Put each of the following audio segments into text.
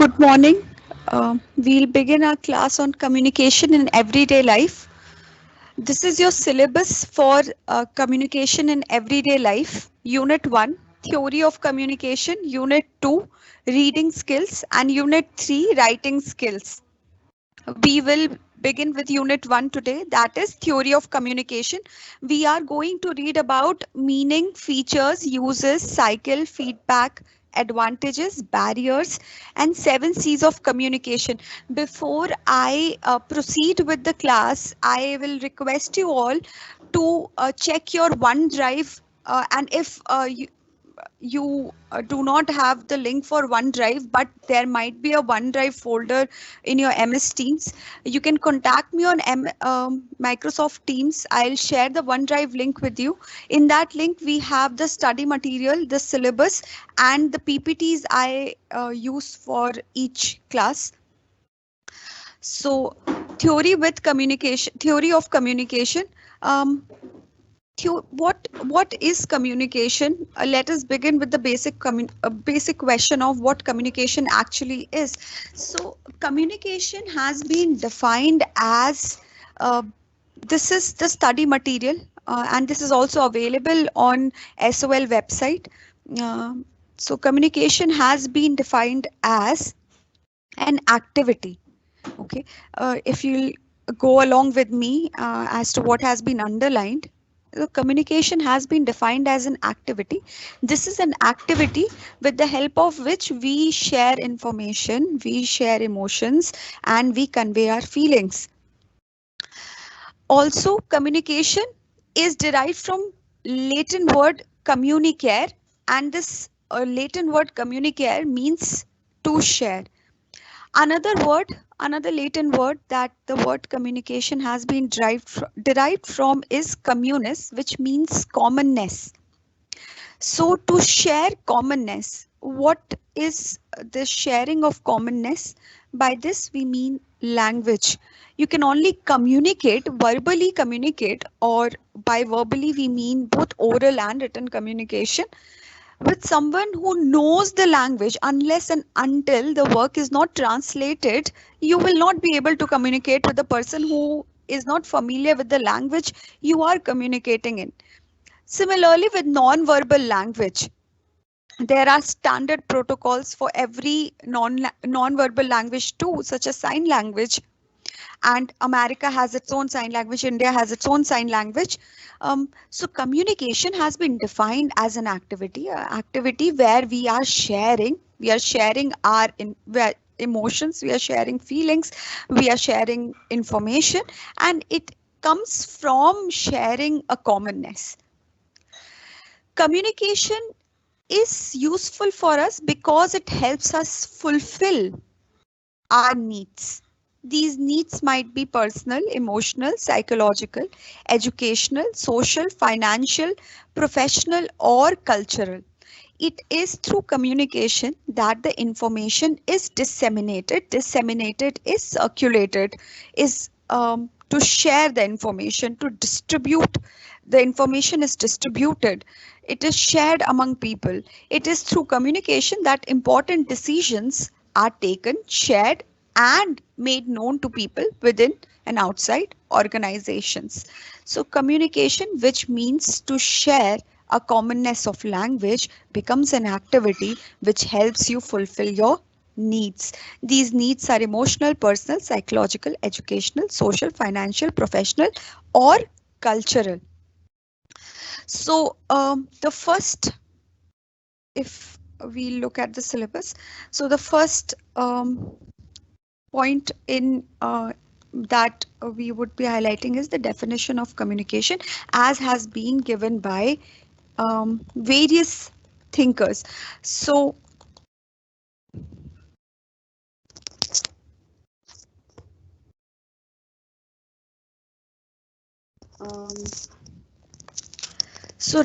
Good morning. We'll begin our class on communication in everyday life. This is your syllabus for communication in everyday life. Unit 1, Theory of Communication. Unit 2, Reading Skills. And Unit 3, Writing Skills. We will begin with Unit 1 today, that is Theory of Communication. We are going to read about meaning, features, uses, cycle, feedback, advantages, barriers, and 7 C's of communication. Before I proceed with the class, I will request you all to check your OneDrive, and if you do not have the link for OneDrive, but there might be a OneDrive folder in your MS Teams. You can contact me on Microsoft Teams. I'll share the OneDrive link with you. In that link, we have the study material, the syllabus, and the PPTs I use for each class. So, theory of communication. Um, what is communication? Let us begin with the basic question of what communication actually is. So communication has been defined as this is the study material, and this is also available on SOL website. Uh, so communication has been defined as an activity. Okay, if you go along with me as to what has been underlined. So communication has been defined as an activity. This is an activity with the help of which we share information, we share emotions, and we convey our feelings. Also, communication is derived from Latin word communicare, and this Latin word communicare means to share. Another Latin word that the word communication has been derived from is communis, which means commonness. So to share commonness, what is the sharing of commonness? By this we mean language. You can only verbally communicate, or by verbally we mean both oral and written communication with someone who knows the language. Unless and until the work is not translated, you will not be able to communicate with the person who is not familiar with the language you are communicating in. Similarly, with non-verbal language, there are standard protocols for every non-verbal language too, such as sign language. And America has its own sign language, India has its own sign language. So communication has been defined as an activity where we are sharing our emotions, we are sharing feelings, we are sharing information, and it comes from sharing a commonness. Communication is useful for us because it helps us fulfill our needs. These needs might be personal, emotional, psychological, educational, social, financial, professional, or cultural. It is through communication that the information is disseminated. Disseminated is circulated, is to share the information, to distribute. The information is distributed. It is shared among people. It is through communication that important decisions are taken, shared, and made known to people within and outside organizations. So communication, which means to share a commonness of language, becomes an activity which helps you fulfill your needs. These needs are emotional, personal, psychological, educational, social, financial, professional, or cultural. So the first, if we look at the syllabus, so the first point in that we would be highlighting is the definition of communication as has been given by various thinkers. So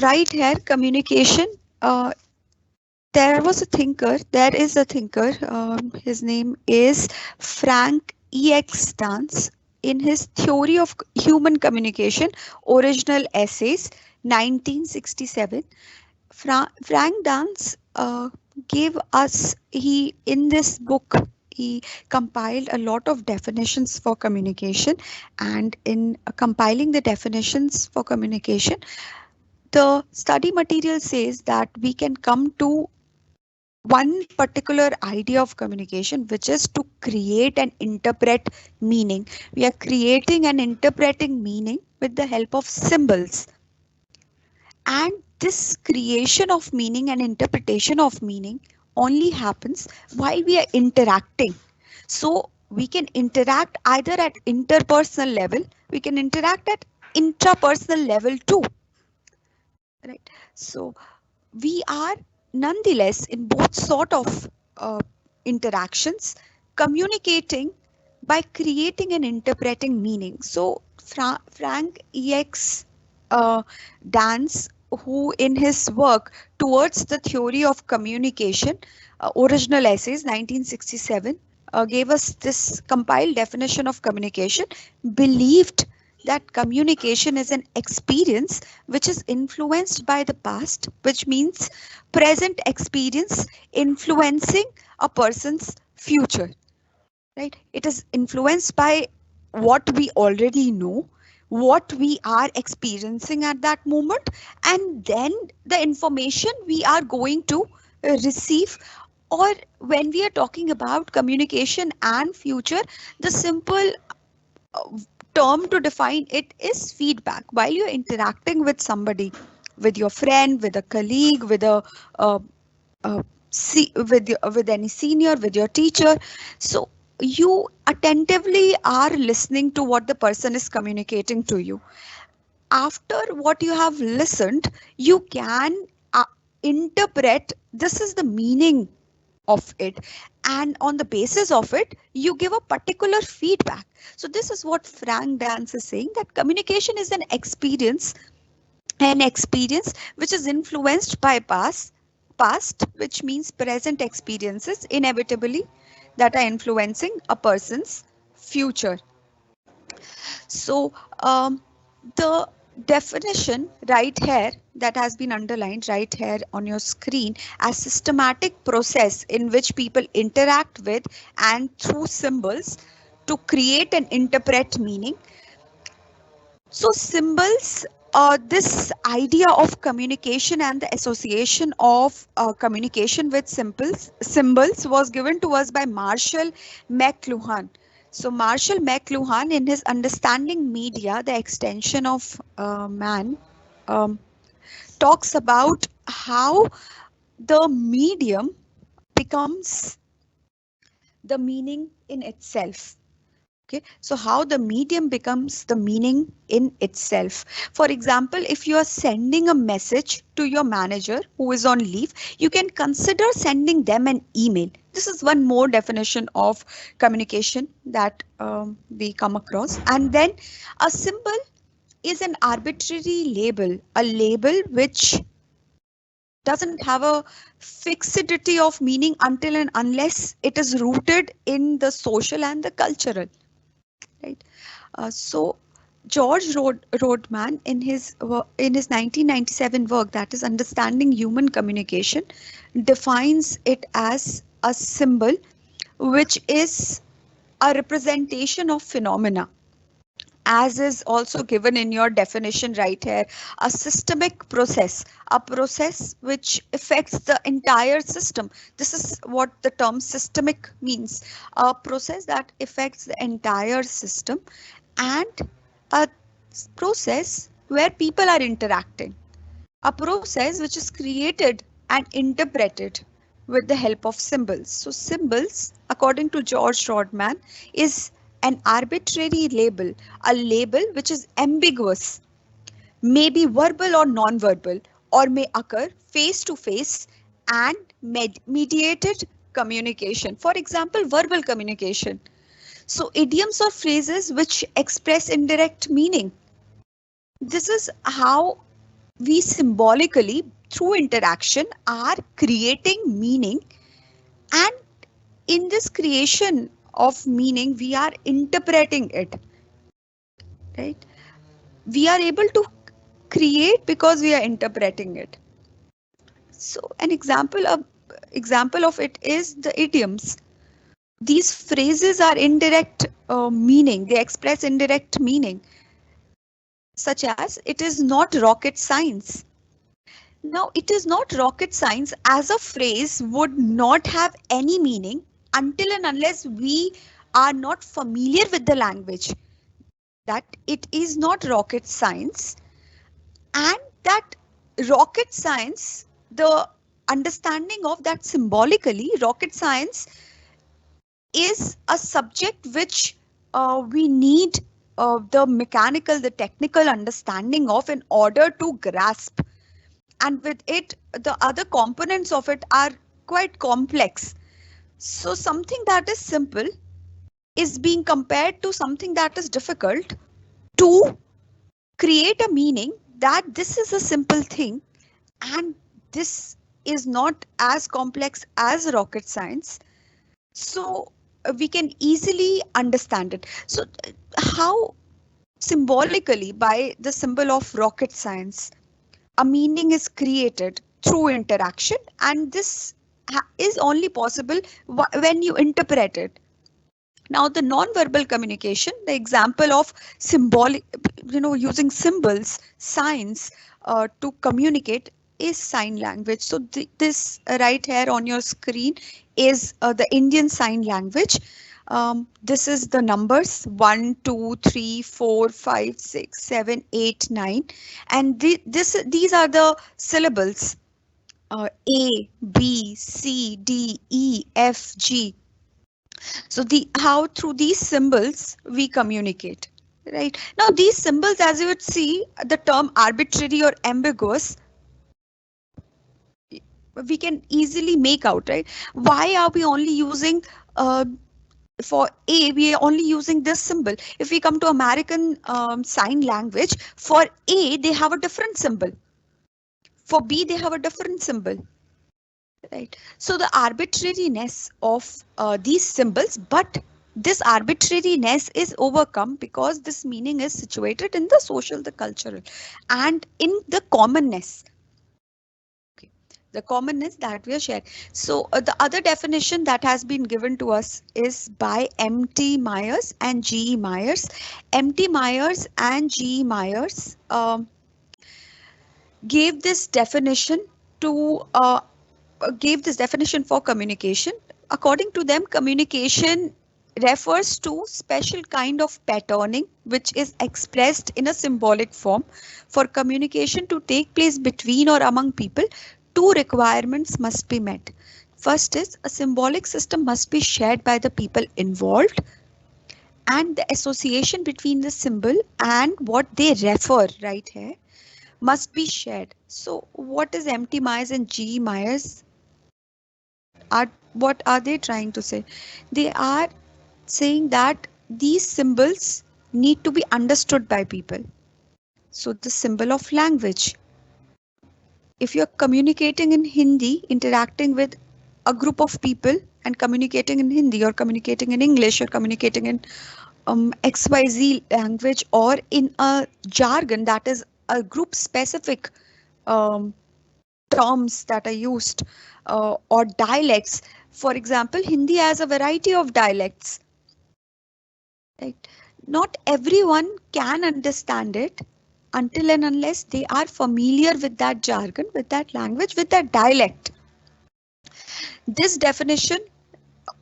right here, communication, there is a thinker, his name is Frank E.X. Dance. In his Theory of Human Communication, Original Essays, 1967, Frank Dance gave us, he in this book, he compiled a lot of definitions for communication, and in compiling the definitions for communication, the study material says that we can come to one particular idea of communication, which is to create and interpret meaning. We are creating and interpreting meaning with the help of symbols. And this creation of meaning and interpretation of meaning only happens while we are interacting. So we can interact either at interpersonal level, we can interact at intrapersonal level too. Right. So we are nonetheless in both sort of interactions communicating by creating and interpreting meaning. So Frank EX Dance, who in his work Towards the Theory of Communication, Original Essays 1967, gave us this compiled definition of communication, believed that communication is an experience which is influenced by the past, which means present experience influencing a person's future, right? It is influenced by what we already know, what we are experiencing at that moment, and then the information we are going to receive. Or when we are talking about communication and future, the simple uh, term to define it is feedback. While you're interacting with somebody, with your friend, with a colleague, with a uh, with any senior, with your teacher, so you attentively are listening to what the person is communicating to you. After what you have listened, you can interpret this is the meaning of it, and on the basis of it you give a particular feedback. So this is what Frank Dance is saying, that communication is an experience which is influenced by past, which means present experiences inevitably that are influencing a person's future. So the definition right here that has been underlined right here on your screen as systematic process in which people interact with and through symbols to create and interpret meaning. So symbols, this idea of communication and the association of communication with symbols was given to us by Marshall McLuhan. So Marshall McLuhan, in his Understanding Media, the Extension of Man, um, talks about how the medium becomes the meaning in itself. Okay, so how the medium becomes the meaning in itself. For example, if you are sending a message to your manager who is on leave, you can consider sending them an email. This is one more definition of communication that we come across. And then a symbol is an arbitrary label, a label which doesn't have a fixity of meaning until and unless it is rooted in the social and the cultural. Right. So Rodman in his 1997 work, that is Understanding Human Communication, defines it as a symbol which is a representation of phenomena, as is also given in your definition right here, a systemic process, a process which affects the entire system. This is what the term systemic means, a process that affects the entire system, and a process where people are interacting, a process which is created and interpreted with the help of symbols. So symbols, according to George Rodman, is an arbitrary label, a label which is ambiguous, may be verbal or non-verbal, or may occur face to face and mediated communication. For example, verbal communication. So idioms or phrases which express indirect meaning. This is how we symbolically, through interaction, are creating meaning, and in this creation of meaning we are interpreting it, right? We are able to create because we are interpreting it. So an example of example of it is the idioms. These phrases are indirect meaning. They express indirect meaning, such as it is not rocket science. Now, it is not rocket science as a phrase would not have any meaning until and unless we are not familiar with the language. That it is not rocket science, and that rocket science, the understanding of that symbolically, rocket science is a subject which we need the mechanical, the technical understanding of in order to grasp. And with it, the other components of it are quite complex. So something that is simple is being compared to something that is difficult to create a meaning that this is a simple thing and this is not as complex as rocket science. So we can easily understand it. So how symbolically by the symbol of rocket science, a meaning is created through interaction, and this is only possible when you interpret it. Now, the non-verbal communication, the example of symbolic, using symbols, signs to communicate is sign language. So this right here on your screen is the Indian Sign Language. This is the numbers 1, 2, 3, 4, 5, 6, 7, 8, 9, and these are the syllables A, B, C, D, E, F, G. So how through these symbols we communicate, right? Now these symbols, as you would see, the term arbitrary or ambiguous, we can easily make out, right? Why are we only using for A, we are only using this symbol. If we come to American Sign Language, for A, they have a different symbol. For B, they have a different symbol. Right. So the arbitrariness of these symbols, but this arbitrariness is overcome because this meaning is situated in the social, the cultural, and in the commonness. Okay. The commonness that we are sharing. So the other definition that has been given to us is by M.T. Myers and G.E. Myers. M.T. Myers and G.E. Myers gave this definition to gave this definition for communication. According to them, communication refers to special kind of patterning which is expressed in a symbolic form. For communication to take place between or among people, two requirements must be met. First is a symbolic system must be shared by the people involved, and the association between the symbol and what they refer right here must be shared. So what is M.T. Myers and G. Myers what are they trying to say? They are saying that these symbols need to be understood by people. So the symbol of language. If you're communicating in Hindi, interacting with a group of people and communicating in Hindi, or communicating in English, or communicating in XYZ language, or in a jargon that is a group specific um, terms that are used, or dialects. For example, Hindi has a variety of dialects. Right? Not everyone can understand it until and unless they are familiar with that jargon, with that language, with that dialect. This definition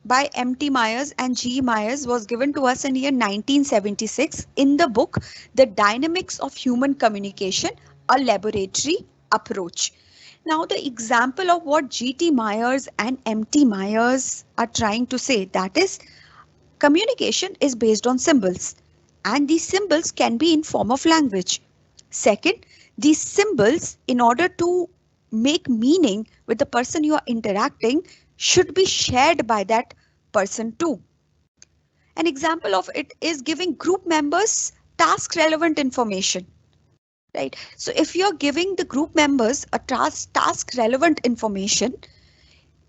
by M.T. Myers and G. Myers was given to us in year 1976 in the book The Dynamics of Human Communication, a Laboratory Approach. Now the example of what G.T. Myers and M.T. Myers are trying to say, that is, communication is based on symbols, and these symbols can be in form of language. Second, these symbols, in order to make meaning with the person you are interacting, should be shared by that person too. An example of it is giving group members task relevant information. Right. So if you're giving the group members a task relevant information,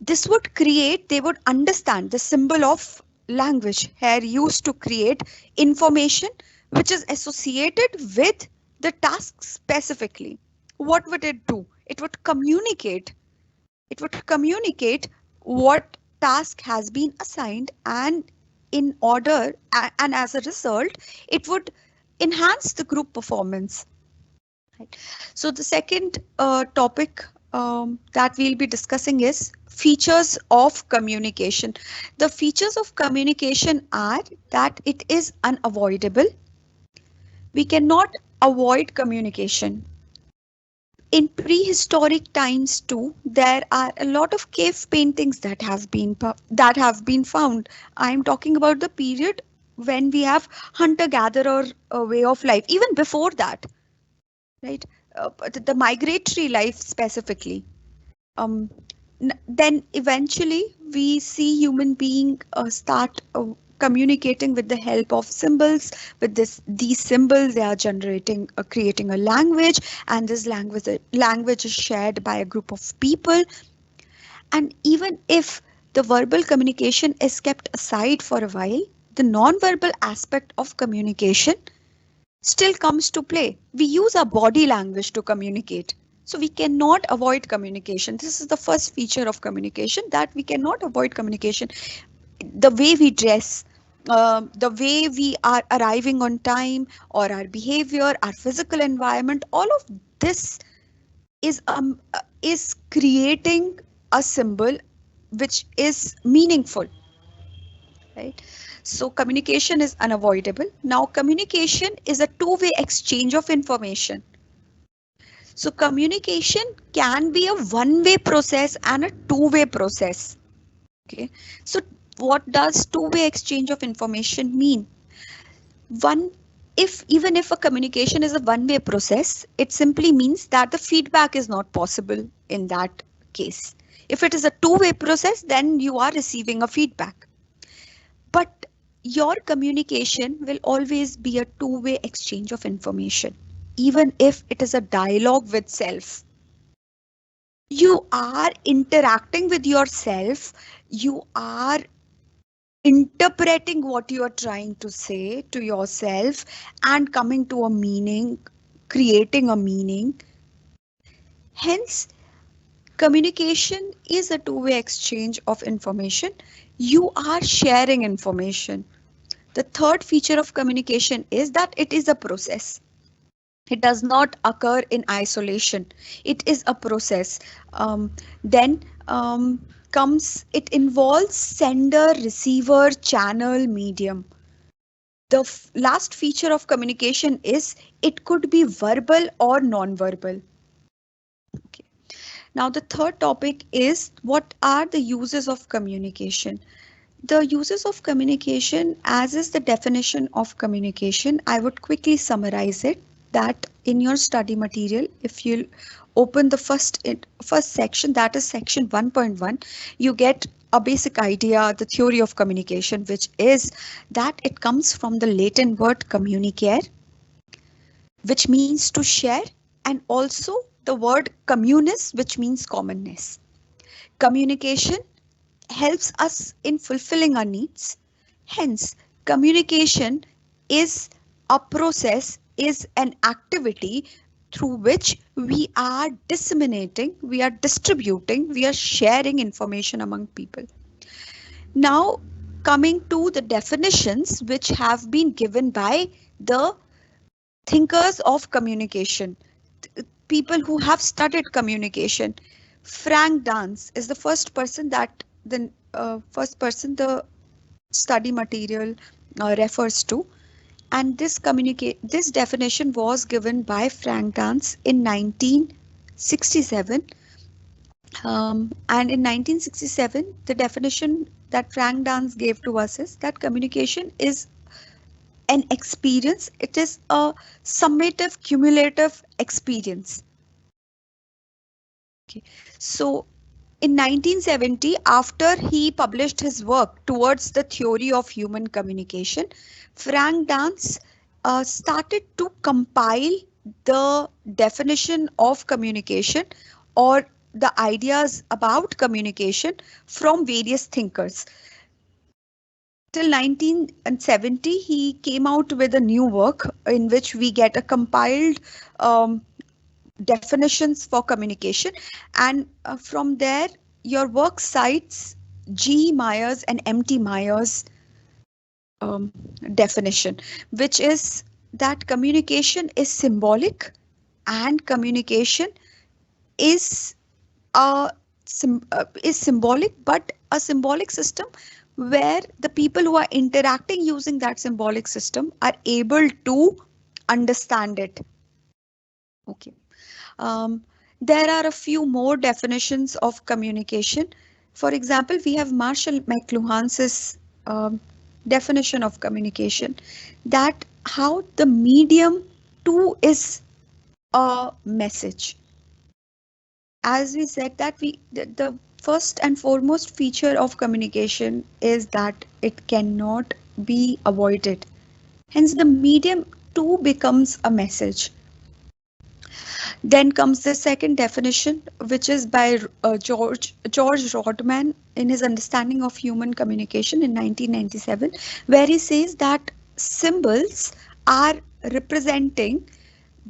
this would create, they would understand the symbol of language here used to create information which is associated with the task specifically. What would it do? It would communicate It would communicate what task has been assigned, and in order and as a result, it would enhance the group performance. Right. So the second topic that we'll be discussing is features of communication. The features of communication are that it is unavoidable. We cannot avoid communication. In prehistoric times too, there are a lot of cave paintings that have been found. I am talking about the period when we have hunter-gatherer way of life. Even before that, right? But the migratory life specifically. Um, then eventually we see human being start communicating with the help of symbols. With these symbols, they are creating a language, and this language is shared by a group of people. And even if the verbal communication is kept aside for a while, the non-verbal aspect of communication still comes to play. We use our body language to communicate. So we cannot avoid communication. This is the first feature of communication, that we cannot avoid communication. The way we dress, the way we are arriving on time, or our behavior, our physical environment, all of this is creating a symbol which is meaningful, right? So communication is unavoidable. Now communication is a two-way exchange of information. So communication can be a one-way process and a two-way process. Okay. So what does two-way exchange of information mean? One, if even if a communication is a one-way process, it simply means that the feedback is not possible in that case. If it is a two-way process, then you are receiving a feedback. But your communication will always be a two-way exchange of information, even if it is a dialogue with self. You are interacting with yourself, you are interpreting what you are trying to say to yourself and coming to a meaning, creating a meaning. Hence, communication is a two-way exchange of information. You are sharing information. The third feature of communication is that it is a process. It does not occur in isolation. It is a process. Then comes, it involves sender, receiver, channel, medium. The last feature of communication is it could be verbal or non-verbal. Okay. Now the third topic is what are the uses of communication? The uses of communication, as is the definition of communication, I would quickly summarize it, that in your study material, if you open the first section, that is section 1.1, you get a basic idea, the theory of communication, which is that it comes from the Latin word communicare, which means to share, and also the word communis, which means commonness. Communication helps us in fulfilling our needs. Hence, communication is a process, is an activity through which we are disseminating, we are distributing, we are sharing information among people. Now, coming to the definitions which have been given by the thinkers of communication, people who have studied communication. Frank Dance is the first person the study material refers to, and this definition was given by Frank Dance in 1967. And in 1967, the definition that Frank Dance gave to us is that communication is an experience. It is a summative, cumulative experience. Okay. So in 1970, after he published his work towards the theory of human communication, Frank Dance started to compile the definition of communication, or the ideas about communication, from various thinkers. Till 1970, he came out with a new work in which we get a compiled definitions for communication, and from there your work cites G. Myers and MT Myers um, definition, which is that communication is symbolic and communication is is symbolic, but a symbolic system where the people who are interacting using that symbolic system are able to understand it. Okay. Um, there are a few more definitions of communication. For example, we have Marshall McLuhan's definition of communication, that how the medium too is a message. As we said that the first and foremost feature of communication is that it cannot be avoided. Hence, the medium too becomes a message. Then comes the second definition, which is by George Rodman in his Understanding of Human Communication in 1997, where he says that symbols are representing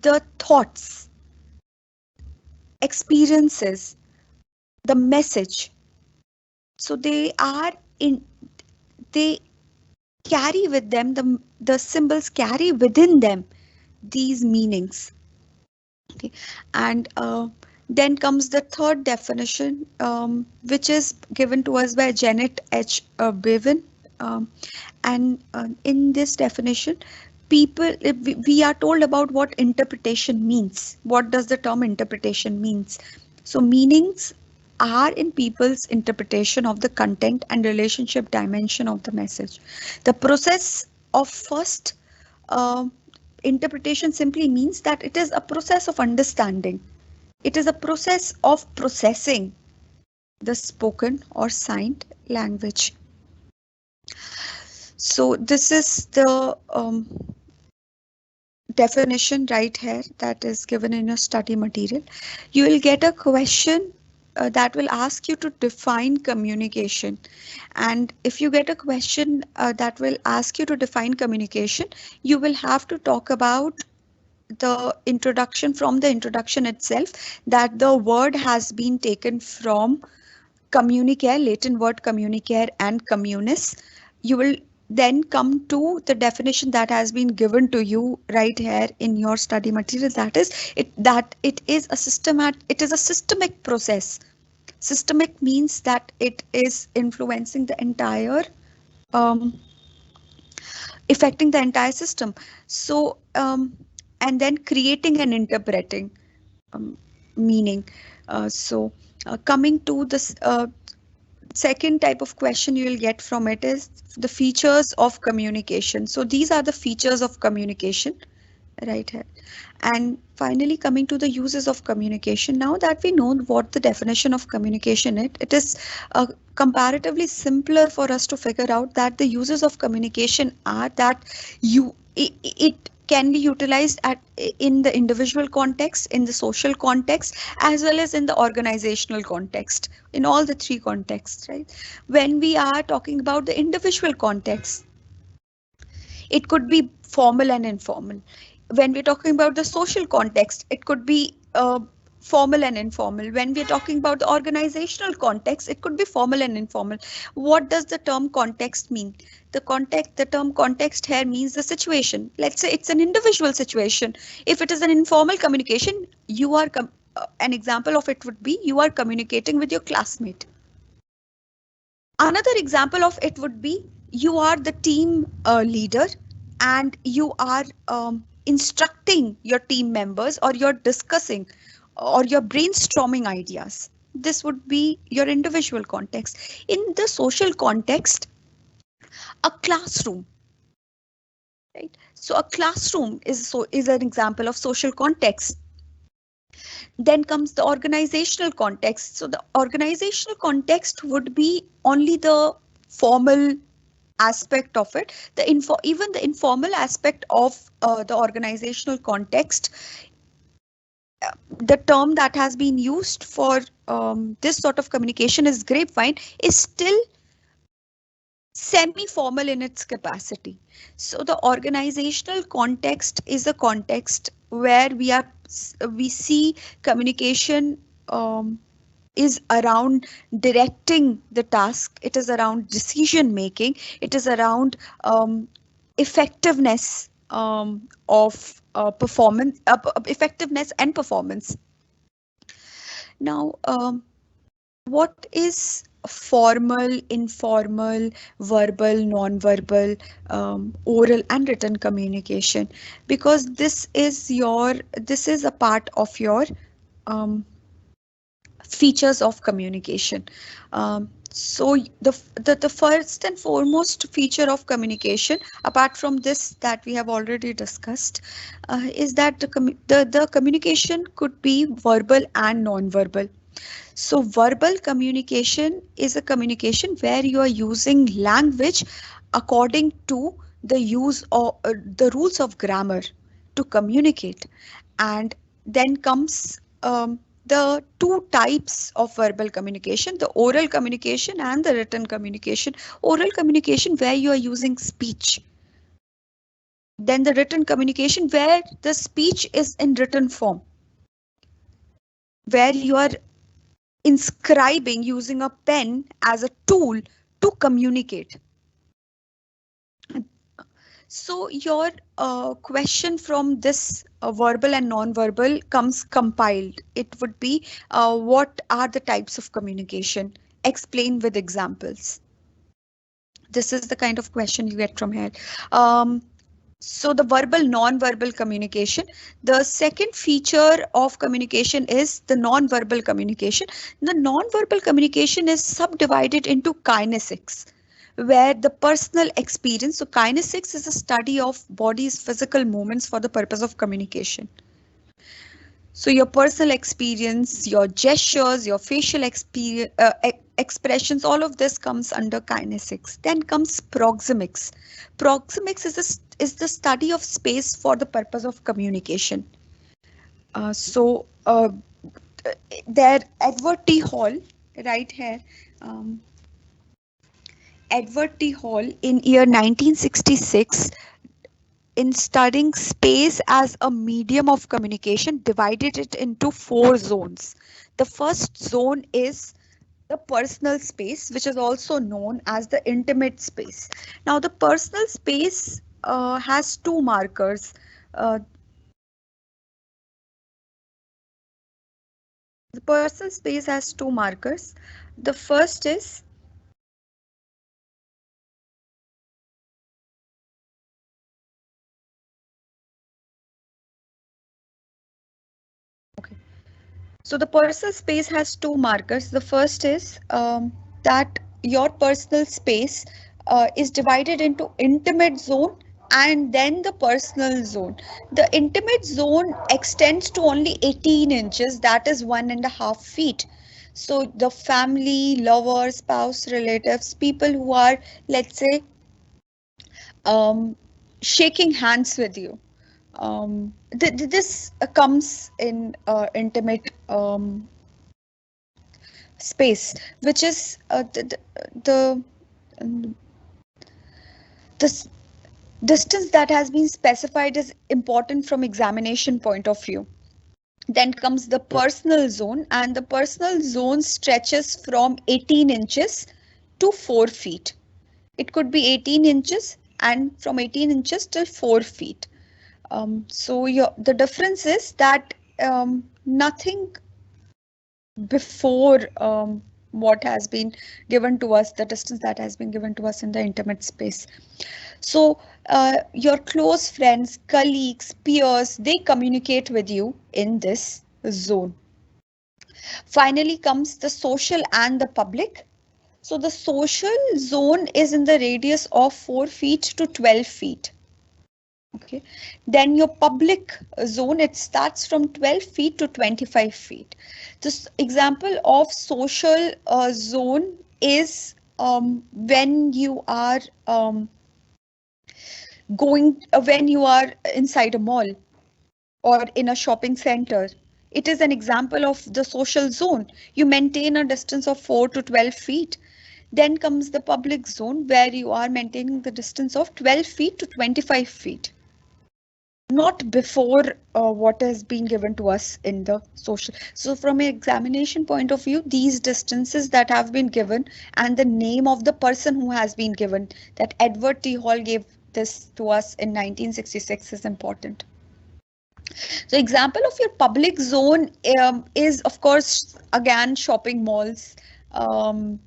the thoughts, experiences, the message. So they carry with them, the symbols carry within them these meanings. Okay. And then comes the third definition, which is given to us by Janet H. Bevan. Um, and in this definition, we are told about what interpretation means. What does the term interpretation means? So meanings are in people's interpretation of the content and relationship dimension of the message. The process of first uh, interpretation simply means that it is a process of understanding. It is a process of processing the spoken or signed language. So this is the definition right here that is given in your study material. You will get a question that will ask you to define communication. And if you get a question that will ask you to define communication, you will have to talk about the introduction, from the introduction itself, that the word has been taken from communicare, Latin word communicare and communis. You will then come to the definition that has been given to you right here in your study material, that is it is a systemic process. Systemic means that it is influencing the entire affecting the entire system. So and then creating and interpreting um, meaning. Coming to this second type of question you will get from it is the features of communication. So these are the features of communication right here. And finally, coming to the uses of communication. Now that we know what the definition of communication is, it is comparatively simpler for us to figure out that the uses of communication are that it can be utilized in the individual context, in the social context, as well as in the organizational context, in all the three contexts, right? When we are talking about the individual context, it could be formal and informal. When we're talking about the social context, it could be formal and informal. When we're talking about the organizational context, it could be formal and informal. What does the term context mean? The term context here means the situation. Let's say it's an individual situation. If it is an informal communication, an example of it would be you are communicating with your classmate. Another example of it would be you are the team leader and you are instructing your team members, or you're discussing or you're brainstorming ideas. This would be your individual context. In the social context, a classroom, right? So a classroom is an example of social context. Then comes the organizational context. So the organizational context would be only the formal aspect of it. Even the informal aspect of the organizational context, the term that has been used for this sort of communication is grapevine, is still semi-formal in its capacity. So the organizational context is a context where we see communication is around directing the task. It is around decision making. It is around effectiveness of performance, effectiveness and performance. Now, what is formal, informal, verbal, non-verbal, oral and written communication? Because this is a part of your um, features of communication. So the first and foremost feature of communication, apart from this that we have already discussed, is that the communication could be verbal and non-verbal. So verbal communication is a communication where you are using language according to the use of the rules of grammar to communicate. And then comes the two types of verbal communication, the oral communication and the written communication. Oral communication where you are using speech. Then the written communication where the speech is in written form, where you are inscribing using a pen as a tool to communicate. So your question from this verbal and non-verbal comes compiled. It would be what are the types of communication? Explain with examples. This is the kind of question you get from here. Um, so the verbal non-verbal communication. The second feature of communication is the non-verbal communication. The non-verbal communication is subdivided into kinesics, where the personal experience. So kinesics is a study of body's physical movements for the purpose of communication. So your personal experience, your gestures, your facial experience, expressions, all of this comes under kinesics. Then comes proxemics. Proxemics is the study of space for the purpose of communication. So there, Edward T. Hall, right here. Edward T. Hall in year 1966, in studying space as a medium of communication, divided it into 4 zones. The first zone is the personal space, which is also known as the intimate space. Now, the personal space has 2 markers. Uh, the personal space has 2 markers. The first is So the personal space has 2 markers. The first is that your personal space is divided into intimate zone and then the personal zone. The intimate zone extends to only 18 inches, that is 1.5 feet. So the family, lover, spouse, relatives, people who are, let's say, um, shaking hands with you. This comes in intimate space, which is um, the distance that has been specified is important from examination point of view. Then comes the personal zone, and the personal zone stretches from 18 inches to 4 feet. It could be 18 inches and from 18 inches till 4 feet. The difference is that nothing before what has been given to us, the distance that has been given to us in the intimate space. So your close friends, colleagues, peers, they communicate with you in this zone. Finally comes the social and the public. So the social zone is in the radius of 4 feet to 12 feet. Okay, then your public zone, it starts from 12 feet to 25 feet. This example of social zone is when you are when you are inside a mall or in a shopping center. It is an example of the social zone. You maintain a distance of 4 to 12 feet. Then comes the public zone where you are maintaining the distance of 12 feet to 25 feet. not before what has been given to us in the social. So from an examination point of view, these distances that have been given and the name of the person who has been given, that Edward T. Hall gave this to us in 1966, is important. So example of your public zone is of course again shopping malls, um,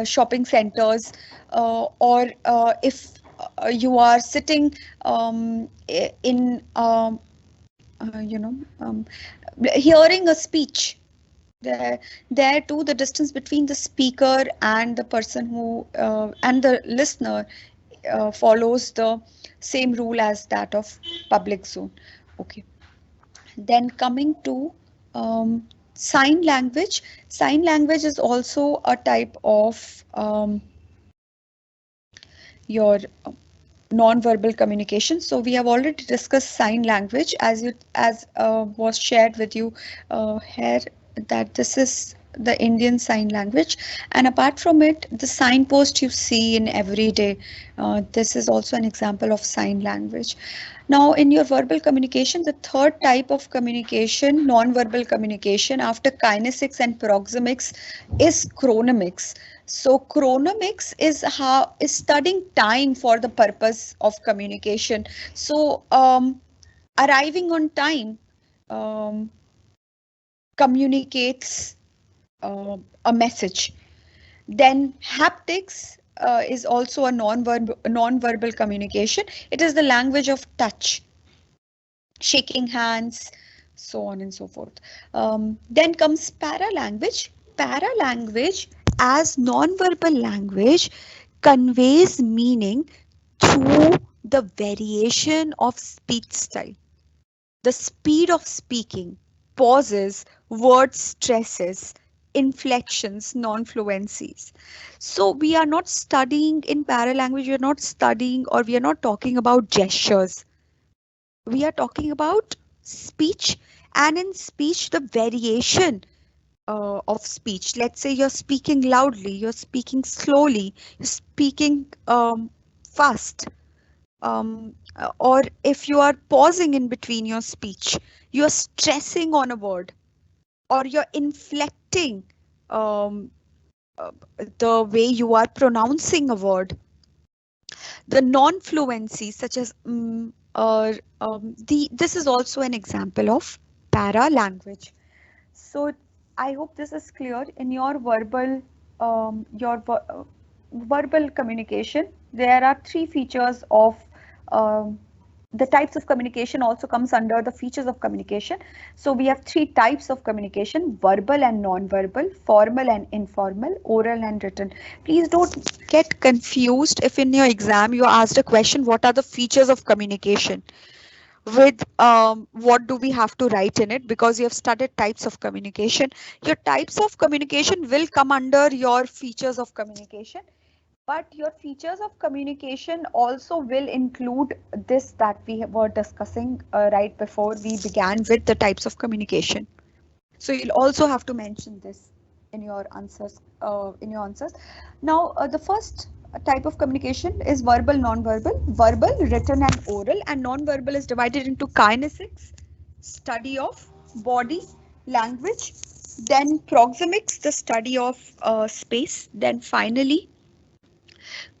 shopping centers, or if you are sitting in you know hearing a speech, there, there too the distance between the speaker and the person who and the listener follows the same rule as that of public zone. Okay. Then coming to sign language. Sign language is also a type of your non-verbal communication. So we have already discussed sign language as was shared with you here, that this is the Indian Sign Language, and apart from it, the signpost you see in every day, this is also an example of sign language. Now, in your verbal communication, the third type of communication, non-verbal communication, after kinesics and proxemics, is chronomics. So chronomics is how is studying time for the purpose of communication. So arriving on time um, communicates a message. Then haptics is also a non-verbal communication. It is the language of touch, shaking hands, so on and so forth. Then comes paralanguage. Paralanguage as non-verbal language conveys meaning through the variation of speech style, the speed of speaking, pauses, word stresses, inflections, non-fluencies. So we are not studying in paralanguage, we are not studying or we are not talking about gestures. We are talking about speech, and in speech the variation of speech. Let's say you're speaking loudly, you're speaking slowly, you're speaking fast, or if you are pausing in between your speech, you're stressing on a word, or you're inflecting um, uh, the way you are pronouncing a word. The non-fluency such as or the this is also an example of para language. So I hope this is clear. In your verbal communication, there are three features of um, the types of communication also comes under the features of communication. So we have three types of communication: verbal and non-verbal, formal and informal, oral and written. Please don't get confused if in your exam you are asked a question, what are the features of communication, with what do we have to write in it, because you have studied types of communication. Your types of communication will come under your features of communication, but your features of communication also will include this that we were discussing right before we began with the types of communication. So you'll also have to mention this in your answers. Now, the first type of communication is verbal, non-verbal. Verbal, written and oral, and non-verbal is divided into kinesics, study of body, language, then proxemics, the study of space, then finally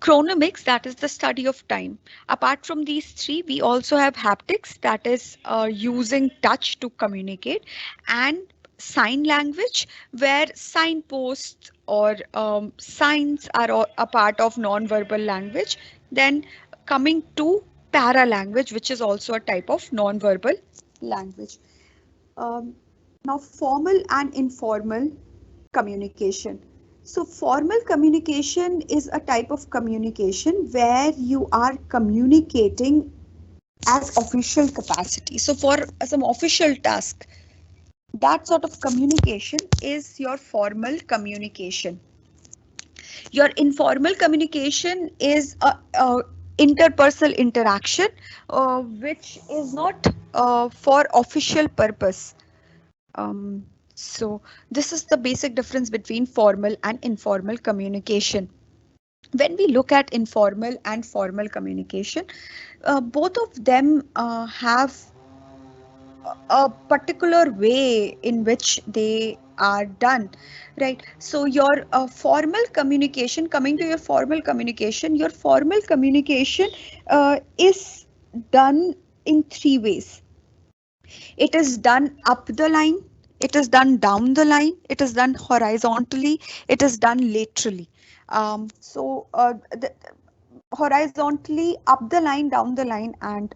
chronomics, that is the study of time. Apart from these three, we also have haptics, that is using touch to communicate, and sign language, where signposts or signs are a part of non-verbal language. Then coming to para language, which is also a type of non-verbal language. Um, Now, formal and informal communication. So formal communication is a type of communication where you are communicating as official capacity. So for some official task, that sort of communication is your formal communication. Your informal communication is a interpersonal interaction which is not for official purpose. So this is the basic difference between formal and informal communication. When we look at informal and formal communication, both of them have a particular way in which they are done, right? So your formal communication, coming to your formal communication is done in three ways. It is done up the line, it is done down the line, it is done horizontally, it is done laterally. The, horizontally, up the line, down the line, and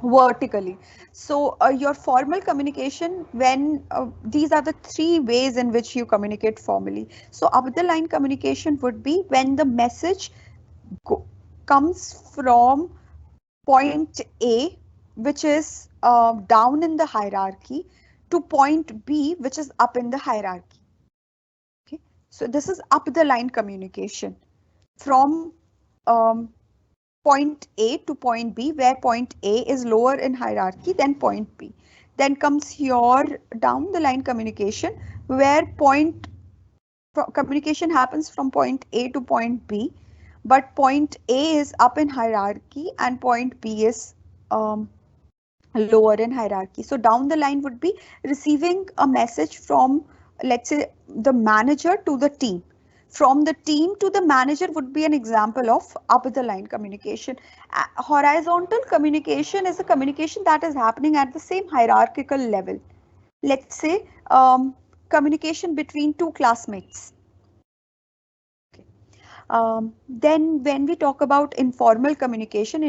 vertically. So your formal communication, when these are the three ways in which you communicate formally. So up the line communication would be when the message go, comes from point A, which is down in the hierarchy, to point B, which is up in the hierarchy. Okay, so this is up the line communication from um, point A to point B, where point A is lower in hierarchy than point B. Then comes your down the line communication, where communication happens from point A to point B, but point A is up in hierarchy and point B is um, lower in hierarchy. So down the line would be receiving a message from, let's say, the manager to the team. From the team to the manager would be an example of up the line communication. Horizontal communication is a communication that is happening at the same hierarchical level. Let's say communication between two classmates. Then when we talk about informal communication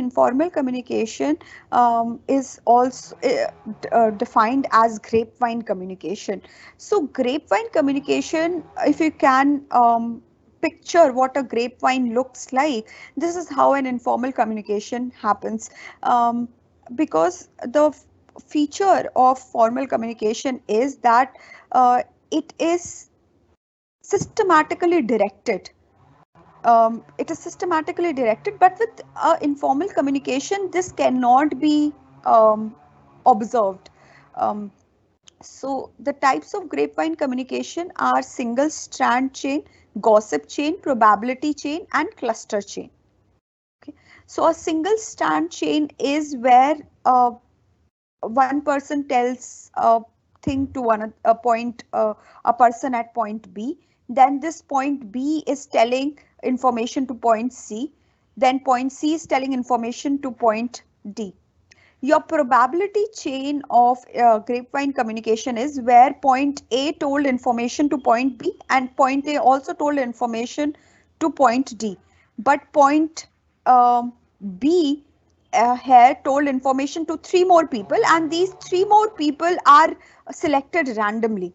is also defined as grapevine communication. So grapevine communication, if you can picture what a grapevine looks like, this is how an informal communication happens. Because the feature of formal communication is that it is systematically directed. It is systematically directed, but with informal communication, this cannot be observed. Um, so the types of grapevine communication are single strand chain, gossip chain, probability chain, and cluster chain. Okay. So a single strand chain is where one person tells a thing to a person at point B, then this point B is telling information to point C, then point C is telling information to point D. Your probability chain of grapevine communication is where point A told information to point B and point A also told information to point D, but point B here told information to three more people, and these three more people are selected randomly.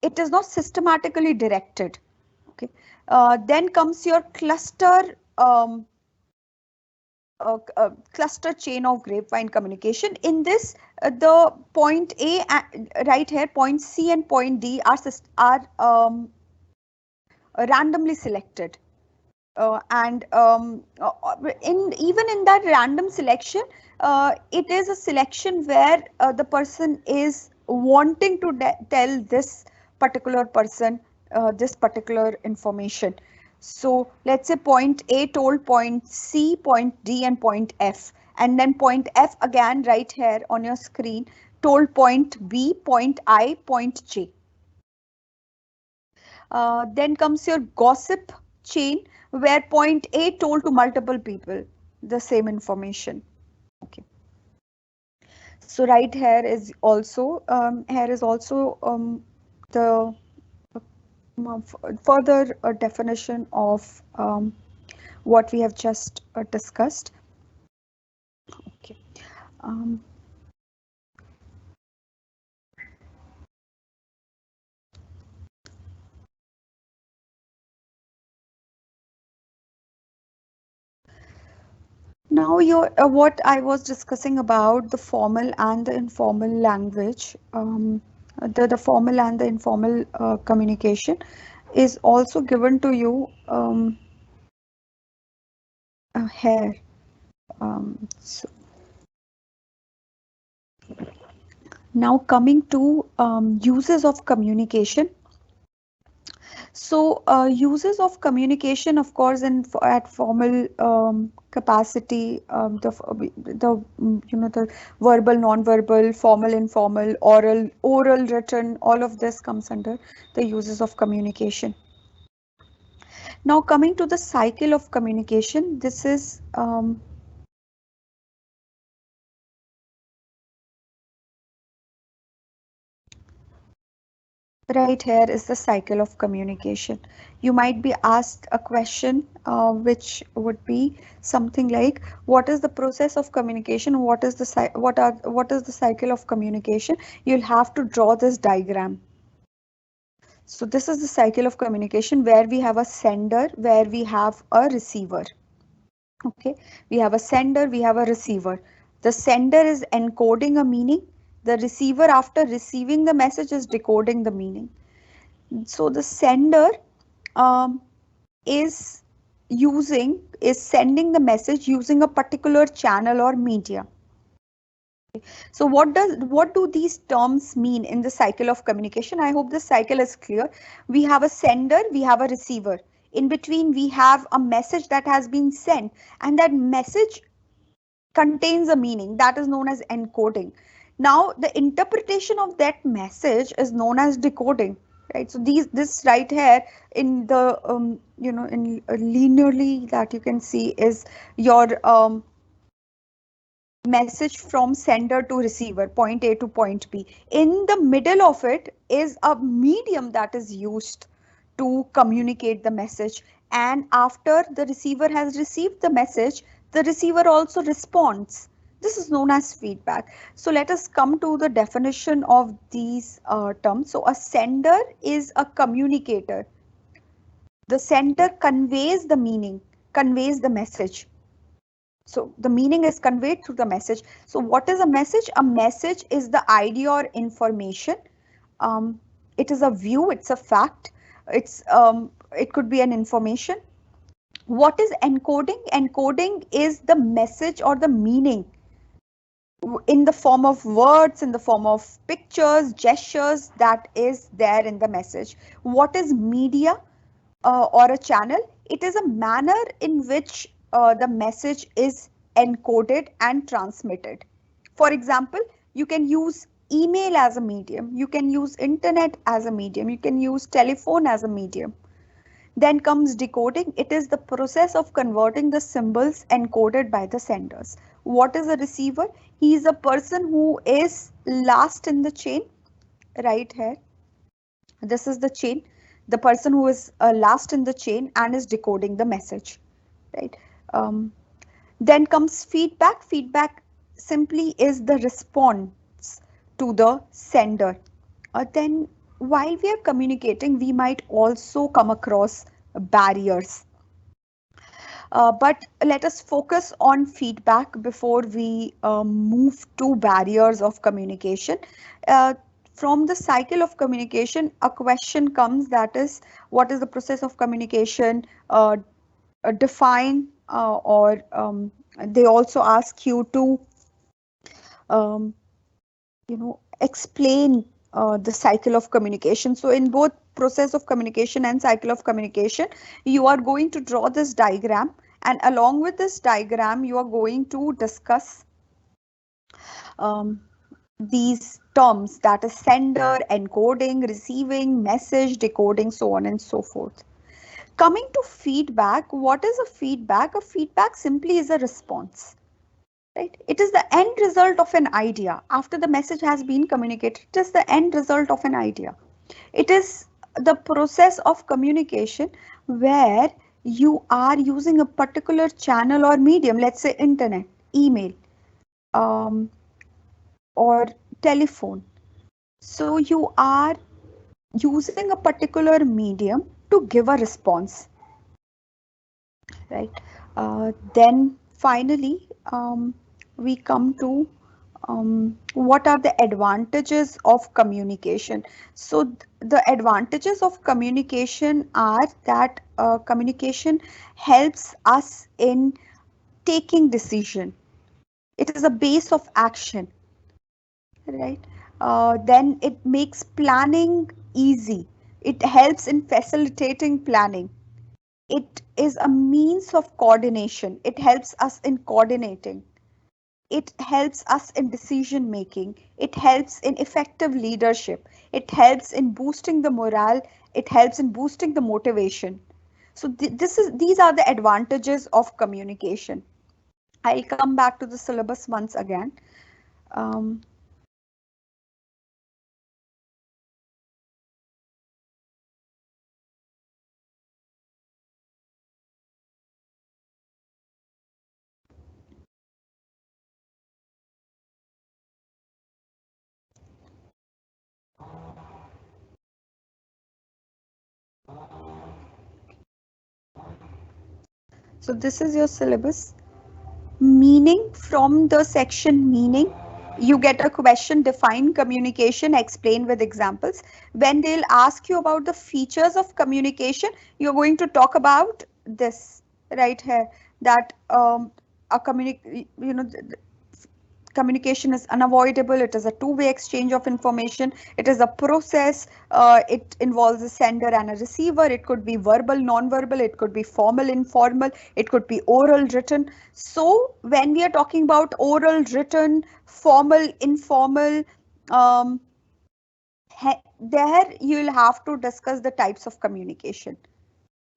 It is not systematically directed. Okay. Then comes your cluster chain of grapevine communication. In this, the point A, right here, point C and point D are randomly selected. And in even in that random selection, it is a selection where the person is wanting to tell this particular person this particular information. So let's say point A told point C, point D, and point F, and then point F again right here on your screen told point B, point I, point J. Then comes your gossip chain, where point A told to multiple people the same information. Okay. So right here is also the further definition of what we have just discussed. Okay. Um, Now, what I was discussing about the formal and the informal language, the formal and the informal communication is also given to you here. So now coming to uses of communication. So uses of communication, of course, at formal capacity, the verbal, non-verbal, formal, informal, oral, written, all of this comes under the uses of communication. Now coming to the cycle of communication, this is right here is the cycle of communication. You might be asked a question which would be something like, what is the process of communication? What is the cycle of communication? You'll have to draw this diagram. So this is the cycle of communication where we have a sender, where we have a receiver. Okay, we have a sender, we have a receiver. The sender is encoding a meaning. The receiver, after receiving the message, is decoding the meaning. So the sender um, is sending the message using a particular channel or media. So what do these terms mean in the cycle of communication? I hope this cycle is clear. We have a sender, we have a receiver. In between, we have a message that has been sent, and that message contains a meaning that is known as encoding. Now the interpretation of that message is known as decoding, right? So this right here in the in linearly that you can see is your message from sender to receiver, point A to point B. In the middle of it is a medium that is used to communicate the message, and after the receiver has received the message, the receiver also responds. This is known as feedback. So let us come to the definition of these terms. So a sender is a communicator. The sender conveys the meaning, conveys the message. So the meaning is conveyed through the message. So what is a message? A message is the idea or information. Um, it is a view, it's a fact, it could be an information. What is encoding? Encoding is the message or the meaning in the form of words, in the form of pictures, gestures that is there in the message. What is media or a channel? It is a manner in which the message is encoded and transmitted. For example, you can use email as a medium, you can use internet as a medium, you can use telephone as a medium. Then comes decoding. It is the process of converting the symbols encoded by the senders. What is a receiver? He is a person who is last in the chain, right here. This is the chain, the person who is last in the chain and is decoding the message, right? Then comes feedback. Feedback simply is the response to the sender. Then while we are communicating, we might also come across barriers. But let us focus on feedback before we move to barriers of communication. Uh, from the cycle of communication, a question comes, that is, what is the process of communication? Define or they also ask you to um, explain the cycle of communication. So in both process of communication and cycle of communication, you are going to draw this diagram, and along with this diagram you are going to discuss um, these terms, that is sender, encoding, receiving, message, decoding, so on and so forth. Coming to feedback, what is a feedback? A feedback simply is a response. Right? It is the end result of an idea. After the message has been communicated, it is the end result of an idea. It is the process of communication where you are using a particular channel or medium, let's say internet, email, um, or telephone. So you are using a particular medium to give a response, right? Then finally, we come to what are the advantages of communication. So the advantages of communication are that communication helps us in taking decision. It is a base of action, right? Then it makes planning easy. It helps in facilitating planning. It is a means of coordination. It helps us in coordinating. It helps us in decision making. It helps in effective leadership. It helps in boosting the morale. It helps in boosting the motivation. So these are the advantages of communication. I'll come back to the syllabus once again. Um, so this is your syllabus. Meaning, from the section meaning, you get a question: define communication, explain with examples. When they'll ask you about the features of communication, you're going to talk about this right here, that a communication is unavoidable. It is a two-way exchange of information. It is a process. It involves a sender and a receiver. It could be verbal, non-verbal. It could be formal, informal. It could be oral, written. So when we are talking about oral, written, formal, informal, um, there you'll have to discuss the types of communication.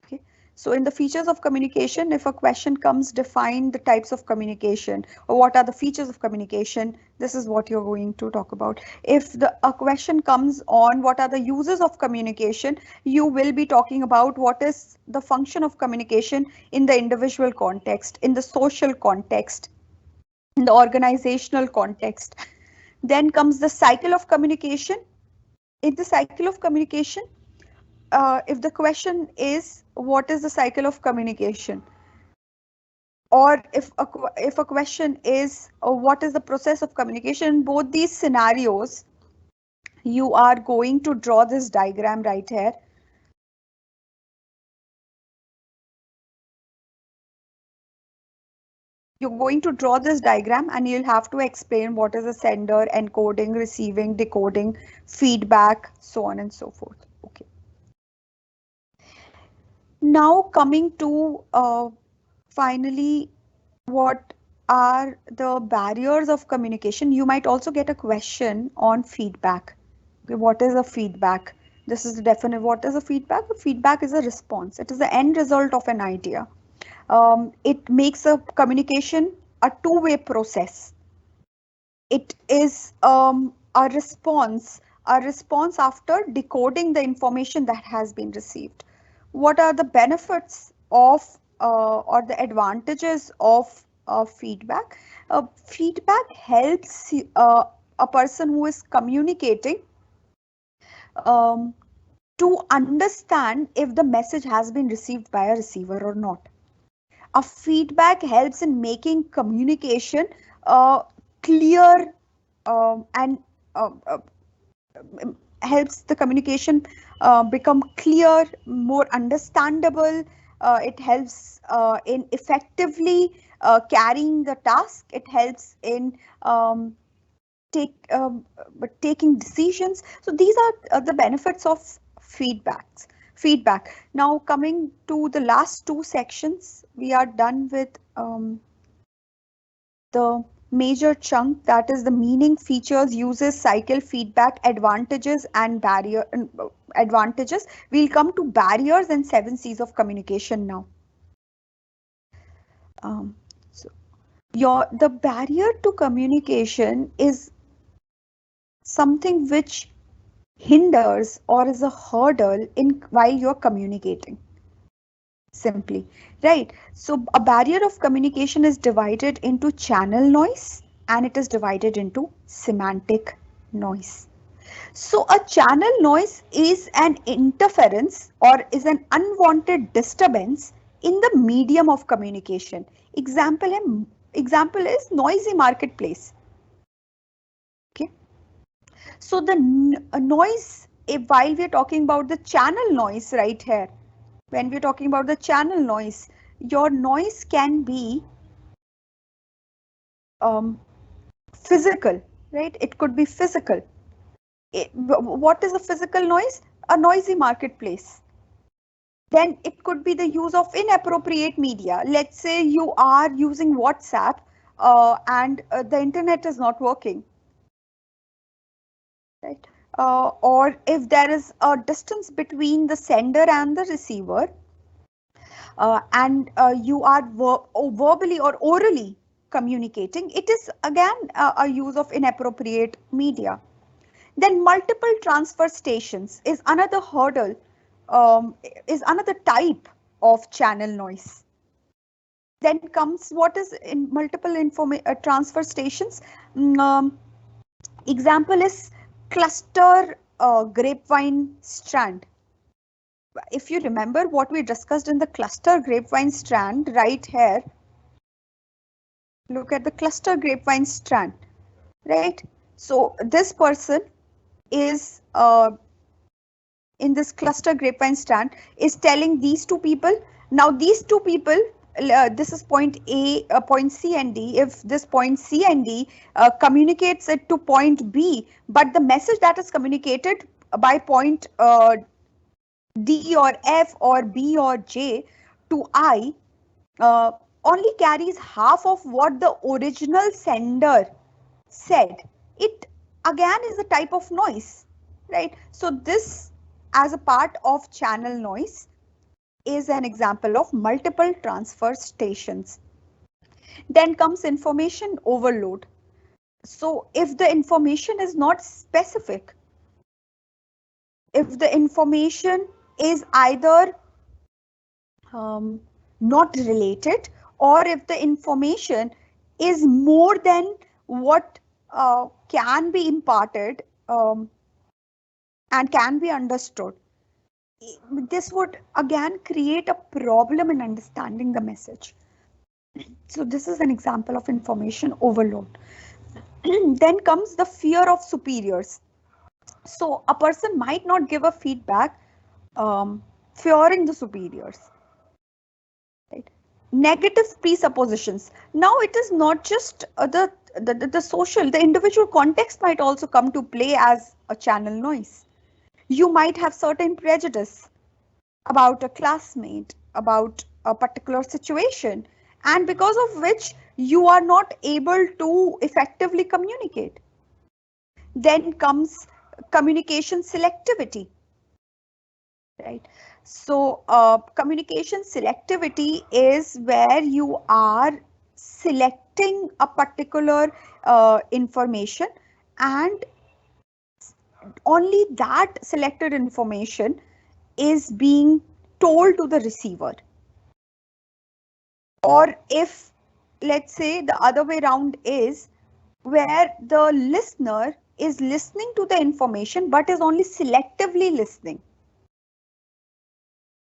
Okay. So in the features of communication, if a question comes, define the types of communication, or what are the features of communication, this is what you're going to talk about. If a question comes on what are the uses of communication, you will be talking about what is the function of communication in the individual context, in the social context, in the organizational context. Then comes the cycle of communication. In the cycle of communication, if the question is what is the cycle of communication, or if a question is what is the process of communication, in both these scenarios you are going to draw this diagram right here. You're going to draw this diagram and you'll have to explain what is a sender, encoding, receiving, decoding, feedback, so on and so forth. Okay. Now coming to finally, what are the barriers of communication? You might also get a question on feedback. Okay, what is a feedback? This is the definition. What is a feedback? A feedback is a response. It is the end result of an idea. It makes a communication a two-way process. It is a response after decoding the information that has been received. What are the benefits of or the advantages of feedback? Feedback helps a person who is communicating um, to understand if the message has been received by a receiver or not. A feedback helps in making communication clear, and uh, uh, helps the communication become clear, more understandable. It helps in effectively carrying the task. It helps in take taking decisions. So these are the benefits of feedback. Now coming to the last two sections, we are done with the major chunk, that is the meaning, features, uses, cycle, feedback, advantages and advantages. We'll come to barriers and 7 C's of communication now. So the barrier to communication is something which hinders or is a hurdle in while you're communicating, simply, right? So a barrier of communication is divided into channel noise and it is divided into semantic noise. So a channel noise is an interference or is an unwanted disturbance in the medium of communication. Example is noisy marketplace. Okay. So the noise, while we are talking about the channel noise right here, when we're talking about the channel noise, your noise can be physical, right? It could be physical. What is a physical noise? a noisy marketplace. Then it could be the use of inappropriate media. Let's say you are using WhatsApp and the internet is not working, right? Or if there is a distance between the sender and the receiver, and you are verbally or orally communicating, it is again a use of inappropriate media. Then multiple transfer stations is another hurdle, is another type of channel noise. Then comes what is in multiple transfer stations. Example is cluster grapevine strand. If you remember what we discussed in the cluster grapevine strand, right here, look at the cluster grapevine strand, right? So this person is in this cluster grapevine strand is telling these two people. Now these two people, this is point A, point C and D. If this point C and D communicates it to point B, but the message that is communicated by point D or F or B or J to I only carries half of what the original sender said, it again is a type of noise, right? So this as a part of channel noise is an example of multiple transfer stations. Then comes information overload. So if the information is not specific, if the information is either not related, or if the information is more than what can be imparted and can be understood, this would again create a problem in understanding the message. So this is an example of information overload. Then comes the fear of superiors. So a person might not give a feedback fearing the superiors. Right? Negative presuppositions. Now it is not just the social, the individual context might also come to play as a channel noise. You might have certain prejudice about a classmate, about a particular situation, and because of which you are not able to effectively communicate. Then comes communication selectivity, right? So communication selectivity is where you are selecting a particular information, and only that selected information is being told to the receiver. Or if, let's say, the other way around is where the listener is listening to the information but is only selectively listening.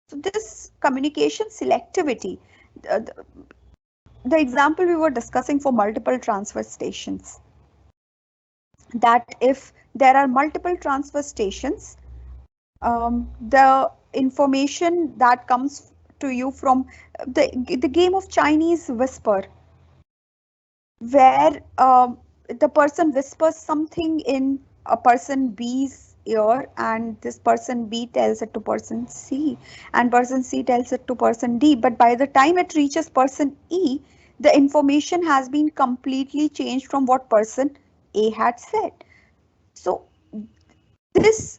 So this communication selectivity, the example we were discussing for multiple transfer stations, that if there are multiple transfer stations, the information that comes to you from the game of Chinese whisper, where the person whispers something in a person B's ear, and this person B tells it to person C, and person C tells it to person D, but by the time it reaches person E, the information has been completely changed from what person A had said. So this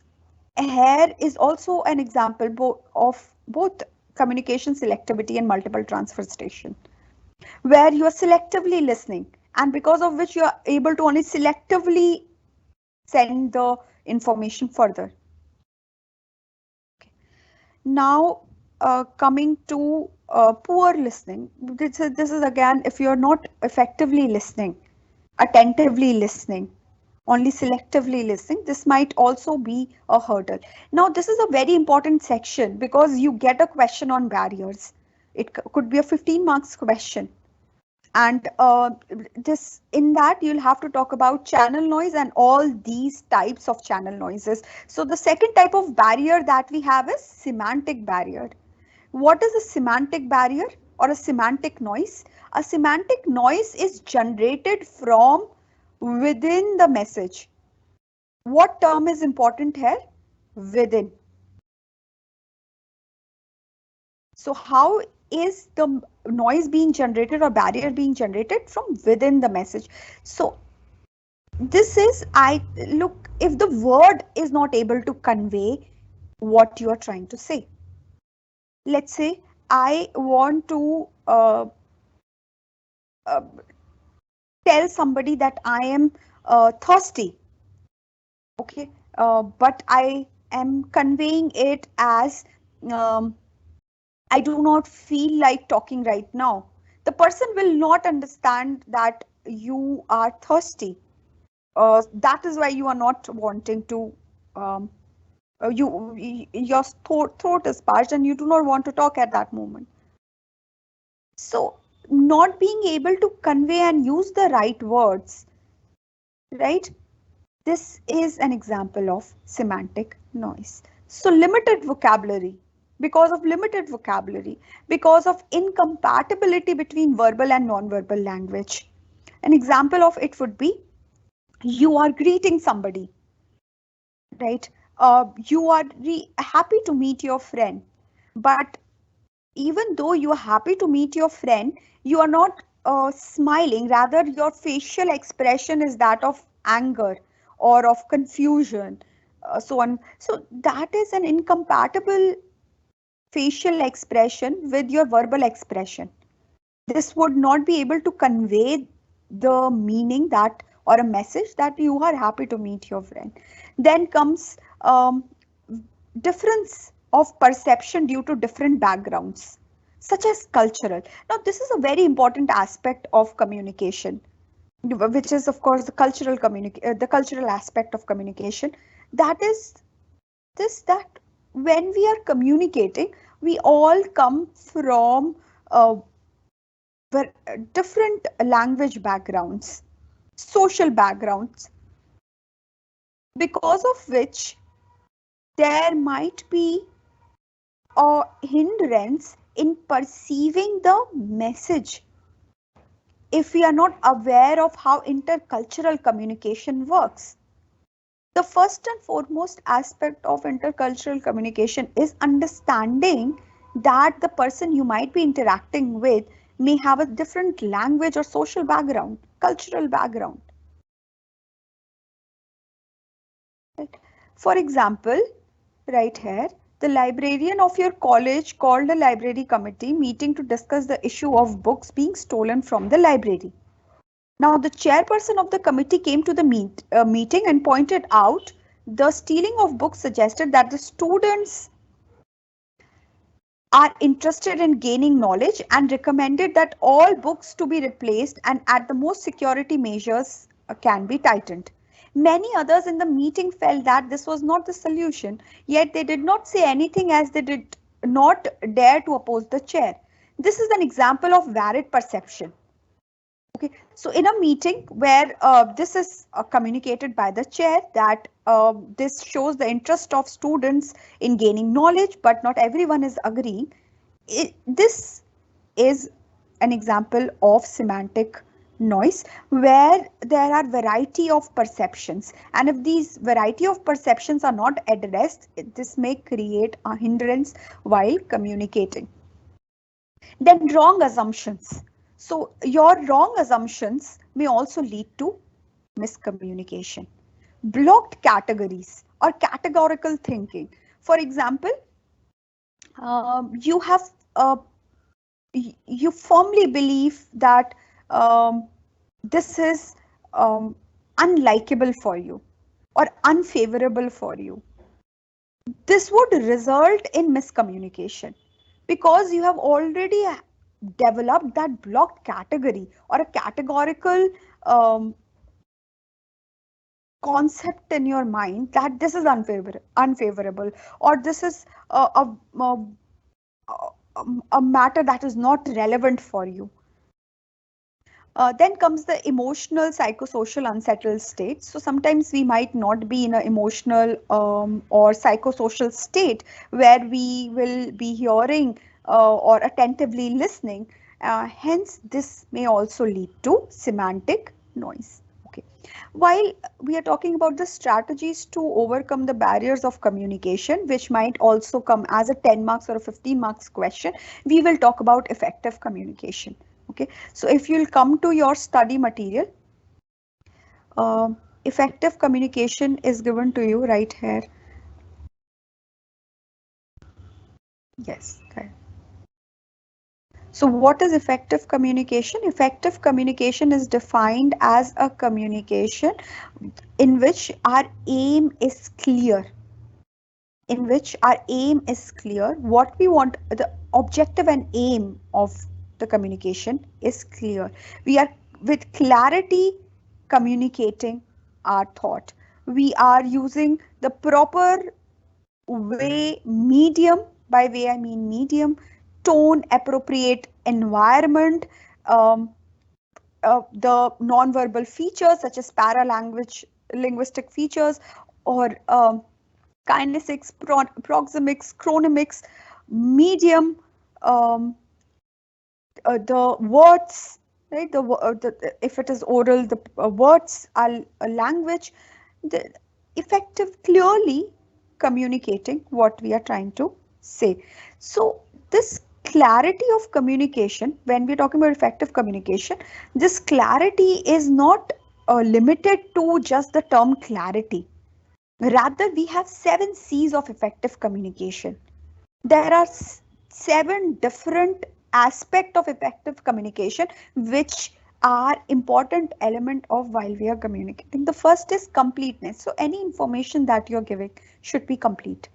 here is also an example of both communication selectivity and multiple transfer station, where you are selectively listening, and because of which you are able to only selectively send the information further. Okay. Now coming to poor listening, this is again, if you're not effectively listening, attentively listening, only selectively listening, this might also be a hurdle. Now this is a very important section because you get a question on barriers. It could be a 15 marks question, and this in that you'll have to talk about channel noise and all these types of channel noises. So the second type of barrier that we have is semantic barrier. What is a semantic barrier or a semantic noise? A semantic noise is generated from within the message. What term is important here? Within. So how is the noise being generated or barrier being generated? From within the message. So this is, I look, if the word is not able to convey what you are trying to say. Let's say I want to uh, tell somebody that I am thirsty, okay, but I am conveying it as um, I do not feel like talking right now. The person will not understand that you are thirsty. That is why you are not wanting to. Um, your throat is parched and you do not want to talk at that moment. So, not being able to convey and use the right words, right? This is an example of semantic noise. So limited vocabulary, because of incompatibility between verbal and non-verbal language. An example of it would be, you are greeting somebody, right? You are happy to meet your friend, but even though you are happy to meet your friend, you are not smiling. Rather, your facial expression is that of anger or of confusion, so on. So that is an incompatible facial expression with your verbal expression. This would not be able to convey the meaning that, or a message that you are happy to meet your friend. Then comes difference of perception due to different backgrounds, such as cultural. Now, this is a very important aspect of communication, which is of course the cultural aspect of communication. That is this, that when we are communicating, we all come from different language backgrounds, social backgrounds, because of which there might be a hindrance in perceiving the message if we are not aware of how intercultural communication works. The first and foremost aspect of intercultural communication is understanding that the person you might be interacting with may have a different language or social background, cultural background. Right? For example, right here, the librarian of your college called a library committee meeting to discuss the issue of books being stolen from the library. Now, the chairperson of the committee came to the meeting and pointed out the stealing of books suggested that the students are interested in gaining knowledge and recommended that all books to be replaced and at the most security measures can be tightened. Many others in the meeting felt that this was not the solution, yet they did not say anything as they did not dare to oppose the chair. This is an example of varied perception. Okay, so in a meeting where this is communicated by the chair that this shows the interest of students in gaining knowledge, but not everyone is agreeing. This is an example of semantic noise where there are variety of perceptions, and if these variety of perceptions are not addressed, this may create a hindrance while communicating. Then wrong assumptions. So your wrong assumptions may also lead to miscommunication. Blocked categories or categorical thinking. For example, you have you firmly believe that this is unlikable for you or unfavorable for you. This would result in miscommunication because you have already developed that blocked category or a categorical concept in your mind that this is unfavorable, or this is a matter that is not relevant for you. Then comes the emotional, psychosocial unsettled state. So sometimes we might not be in an emotional or psychosocial state where we will be hearing or attentively listening. Hence, this may also lead to semantic noise. Okay. While we are talking about the strategies to overcome the barriers of communication, which might also come as a 10 marks or a 15 marks question, we will talk about effective communication. Okay, so if you'll come to your study material, effective communication is given to you right here. Yes, okay. So what is effective communication? Effective communication is defined as a communication in which our aim is clear. In which our aim is clear. What we want, the objective and aim of the communication is clear. We are with clarity communicating our thought. We are using the proper way, medium, by way I mean medium, tone, appropriate environment, um, the non-verbal features such as paralanguage, linguistic features, or kinesics, proxemics, chronemics, medium, um, the words, right? If it is oral, the words are a language. The effective, clearly communicating what we are trying to say. So this clarity of communication, when we're talking about effective communication, this clarity is not limited to just the term clarity. Rather, we have 7 C's of effective communication. There are 7 different aspects of effective communication which are important element of while we are communicating. The first is completeness. So any information that you're giving should be complete.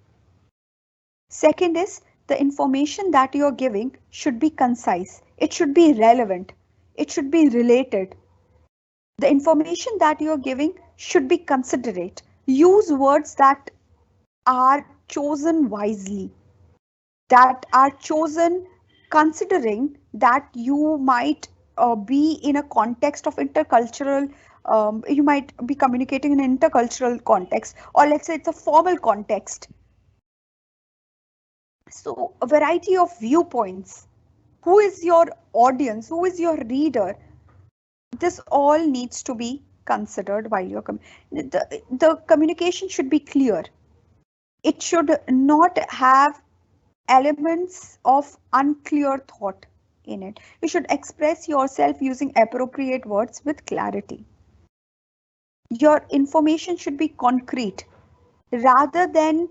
Second is the information that you're giving should be concise. It should be relevant. It should be related. The information that you're giving should be considerate. Use words that are chosen wisely, that are chosen considering that you might be in a context of intercultural, you might be communicating in an intercultural context, or let's say it's a formal context. So a variety of viewpoints. Who is your audience? Who is your reader? This all needs to be considered while you're the communication should be clear. It should not have elements of unclear thought in it. You should express yourself using appropriate words with clarity. Your information should be concrete rather than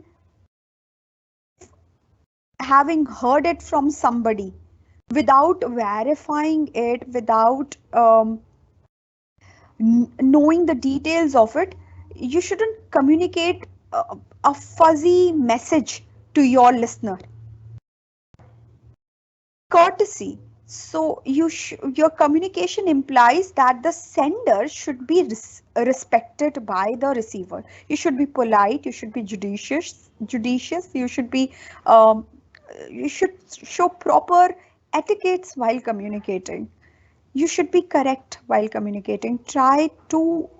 having heard it from somebody without verifying it, without knowing the details of it. You shouldn't communicate a fuzzy message to your listener. Courtesy. So your communication implies that the sender should be respected by the receiver. You should be polite. You should be judicious. You should be. You should show proper etiquettes while communicating. You should be correct while communicating. Try to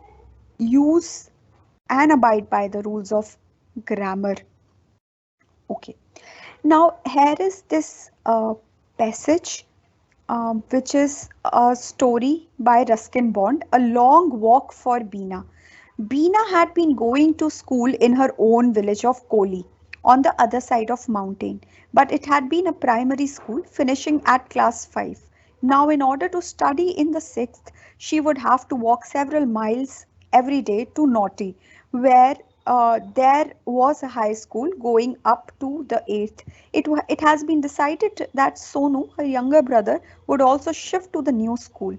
use and abide by the rules of grammar. Okay. Now here is this passage, which is a story by Ruskin Bond, A Long Walk for Beena. Beena had been going to school in her own village of Koli on the other side of mountain, but it had been a primary school finishing at class 5. Now in order to study in the 6th, she would have to walk several miles every day to Naughty, where there was a high school going up to the 8th. It has been decided that Sonu, her younger brother, would also shift to the new school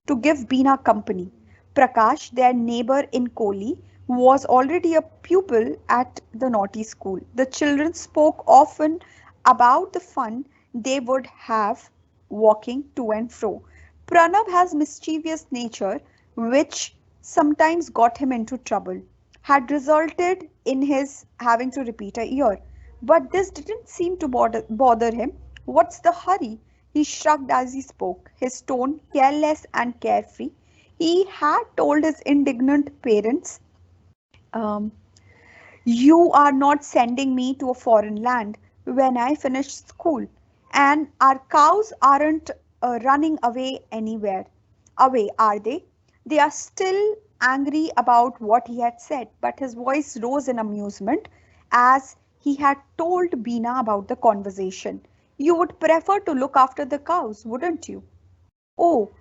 to give Beena company. Prakash, their neighbor in Koli, was already a pupil at the naughty school. The children spoke often about the fun they would have walking to and fro. Pranav has mischievous nature, which sometimes got him into trouble, had resulted in his having to repeat a year. But this didn't seem to bother him. What's the hurry? He shrugged as he spoke, his tone careless and carefree. He had told his indignant parents, um, you are not sending me to a foreign land when I finish school, and our cows aren't running away anywhere. Away, are they? They are still angry about what he had said, but his voice rose in amusement as he had told Beena about the conversation. You would prefer to look after the cows, wouldn't you? Oh,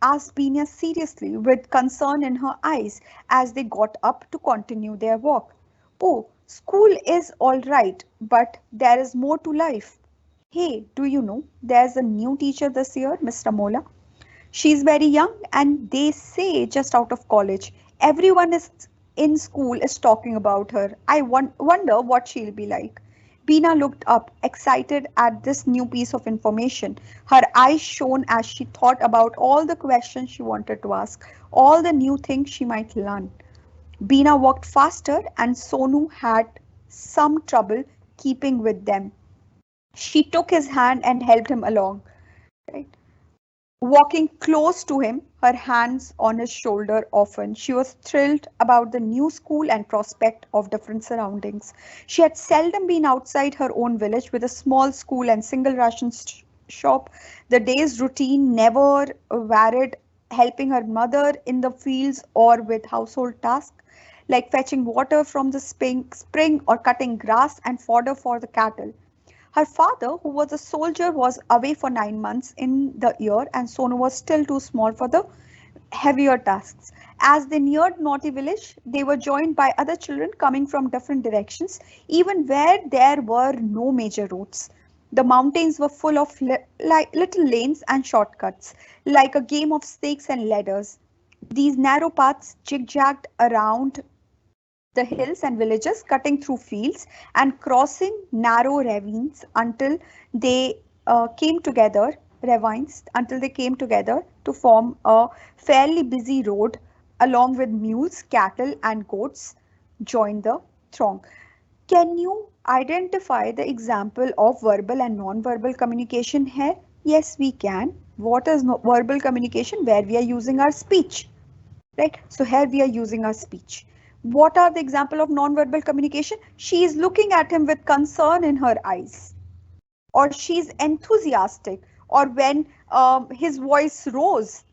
asked Beena seriously, with concern in her eyes as they got up to continue their walk. Oh, school is all right, but there is more to life. Hey, do you know there's a new teacher this year, Miss Ramola? She's very young and they say just out of college. Everyone is in school is talking about her. I wonder what she'll be like. Beena looked up, excited at this new piece of information. Her eyes shone as she thought about all the questions she wanted to ask, all the new things she might learn. Beena walked faster and Sonu had some trouble keeping with them. She took his hand and helped him along. Right? Walking close to him, her hands on his shoulder often, she was thrilled about the new school and prospect of different surroundings. She had seldom been outside her own village with a small school and single ration shop. The day's routine never varied, helping her mother in the fields or with household tasks like fetching water from the spring or cutting grass and fodder for the cattle. Her father, who was a soldier, was away for 9 months in the year, and Sonu was still too small for the heavier tasks. As they neared Naughty Village, they were joined by other children coming from different directions, even where there were no major roads. The mountains were full of little lanes and shortcuts, like a game of snakes and ladders. These narrow paths zigzagged around the hills and villages, cutting through fields and crossing narrow they came together, ravines until they came together to form a fairly busy road along with mules, cattle and goats joined the throng. Can you identify the example of verbal and non-verbal communication here? Yes, we can. What is verbal communication? Where we are using our speech, right? So here we are using our speech. What are the example of non-verbal communication? She is looking at him with concern in her eyes, or she's enthusiastic, or when his voice rose,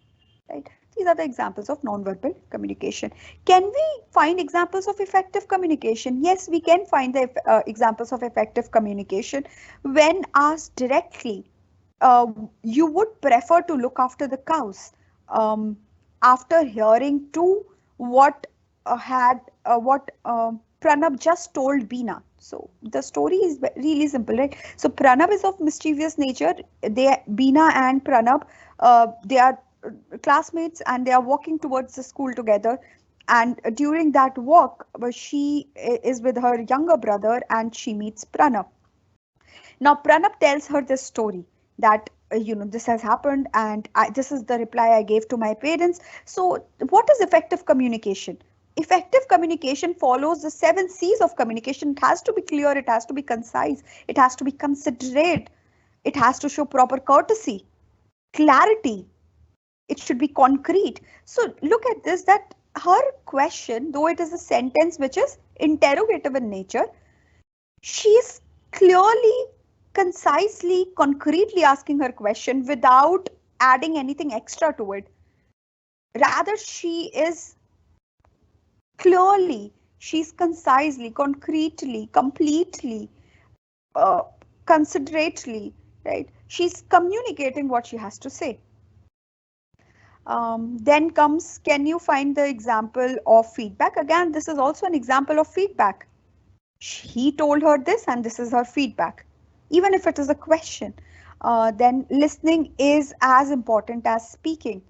right? These are the examples of non-verbal communication. Can we find examples of effective communication? Yes, we can find the examples of effective communication. When asked directly, you would prefer to look after the cows. After hearing to what Pranab just told Beena. So the story is really simple, right? So Pranab is of mischievous nature. Beena and Pranab, they are classmates and they are walking towards the school together. And during that walk, she is with her younger brother and she meets Pranab. Now Pranab tells her this story that this has happened and this is the reply I gave to my parents. So what is effective communication? Effective communication follows the 7 C's of communication. It has to be clear, it has to be concise, it has to be considerate, it has to show proper courtesy, clarity, it should be concrete. So look at this, that her question, though it is a sentence which is interrogative in nature, she is clearly, concisely, concretely asking her question without adding anything extra to it. Rather, she is clearly, she's concisely, concretely, completely, uh, considerately, right? She's communicating what she has to say. Then comes, can you find the example of feedback? Again, this is also an example of feedback. He told her this and this is her feedback, even if it is a question. Then listening is as important as speaking.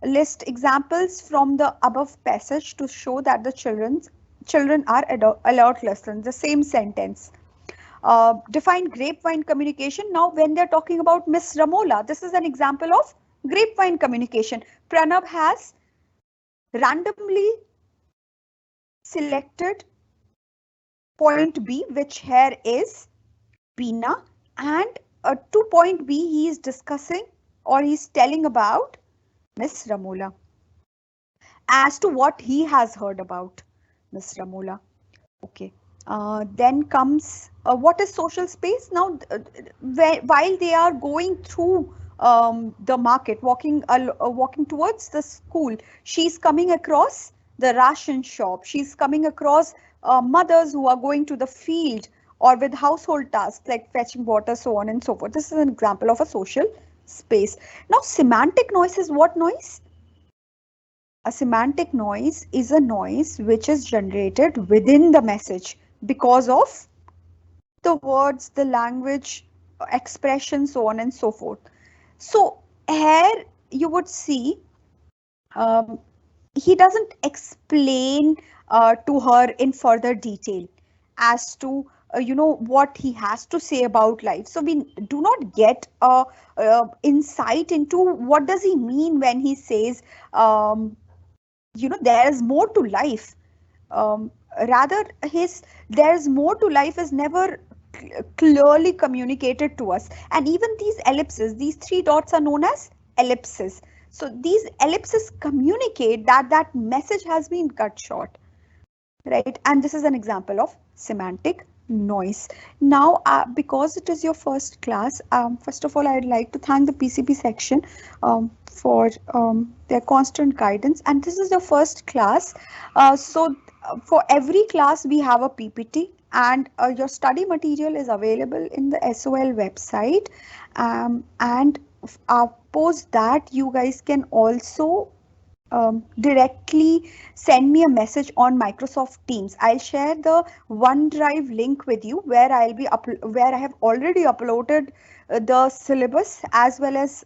List examples from the above passage to show that the children are alert listeners. The same sentence. Define grapevine communication. Now when they're talking about Miss Ramola, this is an example of grapevine communication. Pranav has randomly selected point B, which here is Beena, and to point B he is discussing or he's telling about Miss Ramola as to what he has heard about Miss Ramola. Okay. Then comes what is social space? Now, while they are going through the market, walking towards the school. She's coming across the ration shop. She's coming across mothers who are going to the field or with household tasks like fetching water, so on and so forth. This is an example of a social space. Now, semantic noise is what noise? A semantic noise is a noise which is generated within the message because of the words, the language, expression, so on and so forth. So here you would see he doesn't explain to her in further detail as to what he has to say about life. So we do not get a insight into what does he mean when he says there is more to life. um, Rather his there's more to life is never clearly communicated to us. And even these ellipses, these three dots are known as ellipses. So these ellipses communicate that that message has been cut short, right? And this is an example of semantic noise. Now, because it is your first class, first of all, I'd like to thank the PCP section for their constant guidance. And this is the first class. For every class, we have a PPT, and your study material is available in the SOL website. And post that, you guys can also directly send me a message on Microsoft Teams. I'll share the OneDrive link with you where where I have already uploaded the syllabus as well as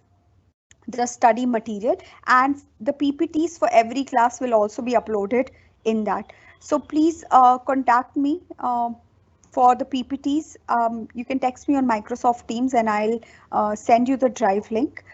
the study material, and the PPTs for every class will also be uploaded in that. So please contact me for the PPTs. You can text me on Microsoft Teams and I'll send you the drive link.